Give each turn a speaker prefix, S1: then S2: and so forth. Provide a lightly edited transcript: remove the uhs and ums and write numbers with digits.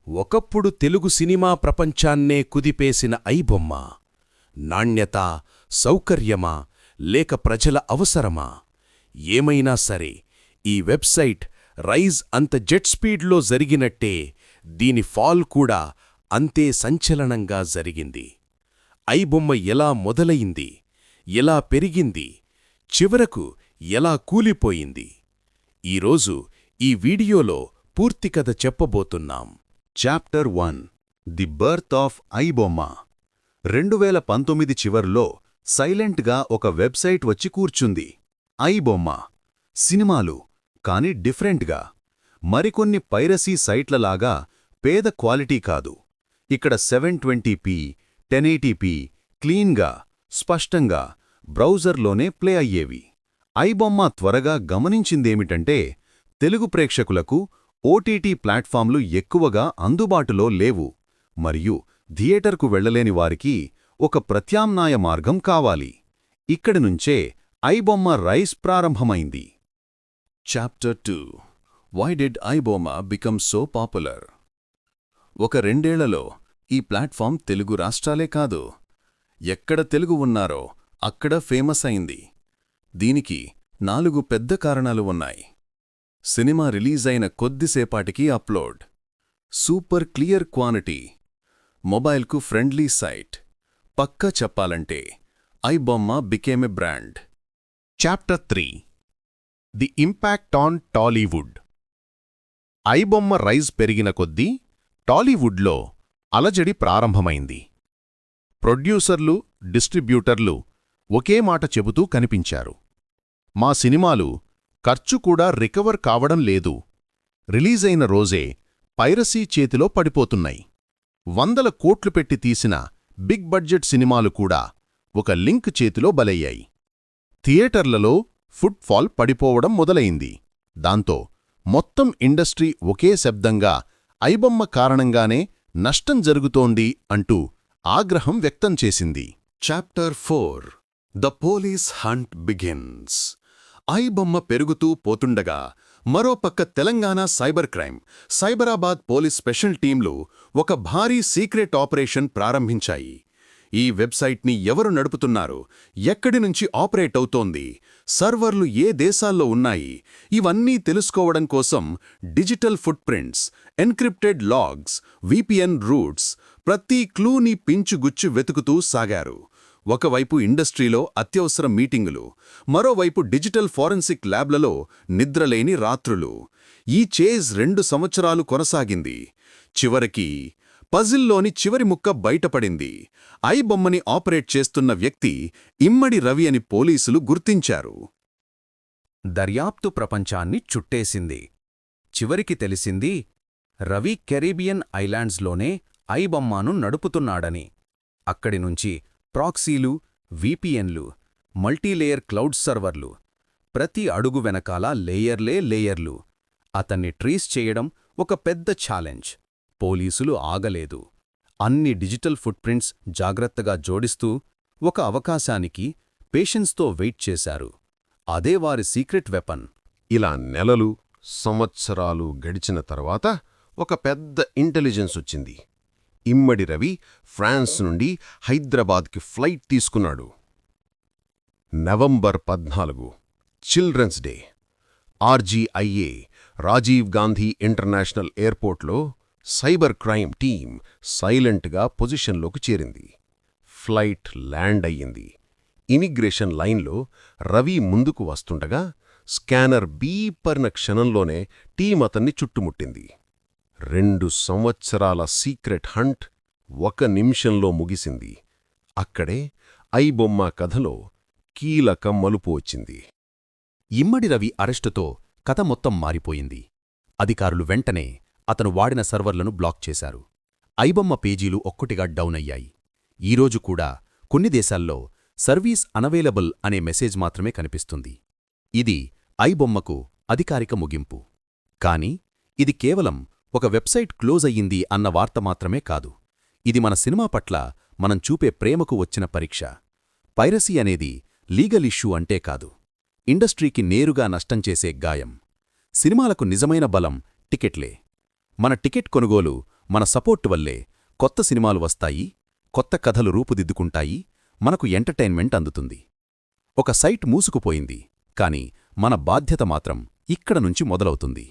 S1: ఒకప్పుడు తెలుగు సినిమా ప్రపంచాన్నే కుదిపేసిన ఐబొమ్మ నాణ్యత, సౌకర్యమా లేక ప్రజల అవసరమా? ఏమైనా సరే ఈ వెబ్సైట్ రైజ్ అంత జెట్ స్పీడ్లో జరిగినట్టే దీని ఫాల్ కూడా అంతే సంచలనంగా జరిగింది. ఐబొమ్మ ఎలా మొదలయింది, ఎలా పెరిగింది, చివరకు ఎలా కూలిపోయింది? ఈరోజు ఈ వీడియోలో పూర్తి కథ చెప్పబోతున్నాం.
S2: Chapter 1 the birth of iBomma. 2019 చివర్లో సైలెంట్గా ఒక వెబ్సైట్ వచ్చి కూర్చుంది. ఐబొమ్మ సినిమాలు, కాని డిఫరెంట్గా. మరికొన్ని పైరసీ సైట్లలాగా పేద క్వాలిటీ కాదు. ఇక్కడ 720p, 1080p క్లీన్గా, స్పష్టంగా బ్రౌజర్లోనే ప్లే అయ్యేవి. ఐబొమ్మ త్వరగా గమనించిందేమిటంటే తెలుగు ప్రేక్షకులకు ఓటీటీ ప్లాట్ఫామ్లు ఎక్కువగా అందుబాటులో లేవు, మరియు థియేటర్కు వెళ్లలేని వారికి ఒక ప్రత్యామ్నాయ మార్గం కావాలి. ఇక్కడి నుంచే ఐబొమ్మ రైస్ ప్రారంభమైంది.
S3: Chapter 2 why did iBomma become so popular? ఒక 2 ఏళ్లలో ఈ ప్లాట్ఫామ్ తెలుగు రాష్ట్రాలే కాదు, ఎక్కడ తెలుగు ఉన్నారో అక్కడ ఫేమస్ అయింది. దీనికి 4 పెద్ద కారణాలు ఉన్నాయి. సినిమా రిలీజ్ అయిన కొద్దిసేపాటికి అప్లోడ్, సూపర్ క్లియర్ క్వాలిటీ, మొబైల్కు ఫ్రెండ్లీ సైట్. పక్కా చెప్పాలంటే iBomma became a brand.
S1: Chapter 3 the impact on Tollywood. IBomma rise పెరిగిన కొద్దీ టాలీవుడ్లో అలజడి ప్రారంభమైంది. ప్రొడ్యూసర్లు, డిస్ట్రిబ్యూటర్లు ఒకే మాట చెబుతూ కనిపించారు. మా సినిమాలు ఖర్చు కూడా రికవర్ కావడం లేదు. రిలీజైన రోజే పైరసీ చేతిలో పడిపోతున్నాయి. 100 కోట్లు పెట్టి తీసిన బిగ్ బడ్జెట్ సినిమాలు కూడా ఒక లింక్ చేతిలో బలయ్యాయి. థియేటర్లలో ఫుట్ఫాల్ పడిపోవడం మొదలైంది. దాంతో మొత్తం ఇండస్ట్రీ ఒకే శబ్దంగా ఐబొమ్మ కారణంగానే నష్టం జరుగుతోంది అంటూ ఆగ్రహం వ్యక్తం చేసింది.
S3: Chapter 4 the police hunt begins. IBomma పెరుగుతూ పోతుండగా మరోపక్క Telangana cyber crime, Cyberabad police special టీంలు ఒక భారీ సీక్రెట్ ఆపరేషన్ ప్రారంభించాయి. ఈ వెబ్సైట్ని ఎవరు నడుపుతున్నారు, ఎక్కడి నుంచి ఆపరేట్ అవుతోంది, సర్వర్లు ఏ దేశాల్లో ఉన్నాయి, ఇవన్నీ తెలుసుకోవడం కోసం digital footprints, encrypted logs, VPN routes, ప్రతి క్లూని పించుగుచ్చు వెతుకుతూ సాగారు. ఒకవైపు ఇండస్ట్రీలో అత్యవసర మీటింగులు, మరోవైపు డిజిటల్ ఫోరెన్సిక్ ల్యాబ్లలో నిద్రలేని రాత్రులు. ఈ చేజ్ 2 సంవత్సరాలు కొనసాగింది. చివరికి పజిల్లోని చివరి ముక్క బయటపడింది. ఐబొమ్మని ఆపరేట్ చేస్తున్న వ్యక్తి ఇమ్మడి రవి అని పోలీసులు గుర్తించారు.
S4: దర్యాప్తు ప్రపంచాన్ని చుట్టేసింది. చివరికి తెలిసింది రవి కెరీబియన్ ఐలాండ్స్లోనే ఐబొమ్మను నడుపుతున్నాడని. అక్కడినుంచి ప్రాక్సీలు, విపిఎన్లు, మల్టీలేయర్ క్లౌడ్ సర్వర్లు, ప్రతి అడుగు వెనకాల లేయర్లు. అతన్ని ట్రేస్ చేయడం ఒక పెద్ద ఛాలెంజ్. పోలీసులు ఆగలేదు. అన్ని డిజిటల్ ఫుట్ ప్రింట్స్ జాగ్రత్తగా జోడిస్తూ ఒక అవకాశానికి పేషెన్స్తో వెయిట్ చేశారు. అదే వారి సీక్రెట్ వెపన్.
S5: ఇలా నెలలు, సంవత్సరాలు గడిచిన తర్వాత ఒక పెద్ద ఇంటెలిజెన్స్ వచ్చింది. ఇమ్మడి రవి ఫ్రాన్స్ నుండి హైదరాబాద్కి ఫ్లైట్ తీసుకున్నాడు. November 14 children's day. RGIA Rajiv Gandhi international ఎయిర్పోర్ట్లో సైబర్ క్రైమ్ టీం సైలెంట్గా పొజిషన్లోకి చేరింది. ఫ్లైట్ ల్యాండ్ అయ్యింది. ఇమిగ్రేషన్ లైన్లో రవి ముందుకు వస్తుండగా స్కానర్ బీపర్న క్షణంలోనే టీం అతన్ని చుట్టుముట్టింది. 2 సంవత్సరాల సీక్రెట్ హంట్ 1 నిమిషంలో ముగిసింది. అక్కడే ఐబొమ్మ కథలో కీలక మలుపు వచ్చింది.
S4: ఇమ్మడి రవి అరెస్టుతో కథ మొత్తం మారిపోయింది. అధికారులు వెంటనే అతను వాడిన సర్వర్లను బ్లాక్ చేశారు. ఐబొమ్మ పేజీలు ఒక్కటిగా డౌన్ అయ్యాయి. ఈరోజు కూడా కొన్ని దేశాల్లో సర్వీస్ అనవైలబుల్ అనే మెసేజ్ మాత్రమే కనిపిస్తుంది. ఇది ఐబొమ్మకు అధికారిక ముగింపు. కాని ఇది కేవలం ఒక వెబ్సైట్ క్లోజ్ అయ్యింది అన్న వార్త మాత్రమే కాదు. ఇది మన సినిమా పట్ల మనం చూపే ప్రేమకు వచ్చిన పరీక్ష. పైరసీ అనేది లీగల్ ఇష్యూ అంటే కాదు, ఇండస్ట్రీకి నేరుగా నష్టం చేసే గాయం. సినిమాలకు నిజమైన బలం టికెట్లే. మన టికెట్ కొనుగోలు మన సపోర్ట్ వల్లే కొత్త సినిమాలు వస్తాయి, కొత్త కథలు రూపుదిద్దుకుంటాయి, మనకు ఎంటర్టైన్మెంట్ అందుతుంది. ఒక సైట్ మూసుకుపోయింది, కాని మన బాధ్యత మాత్రం ఇక్కడ నుంచి మొదలవుతుంది.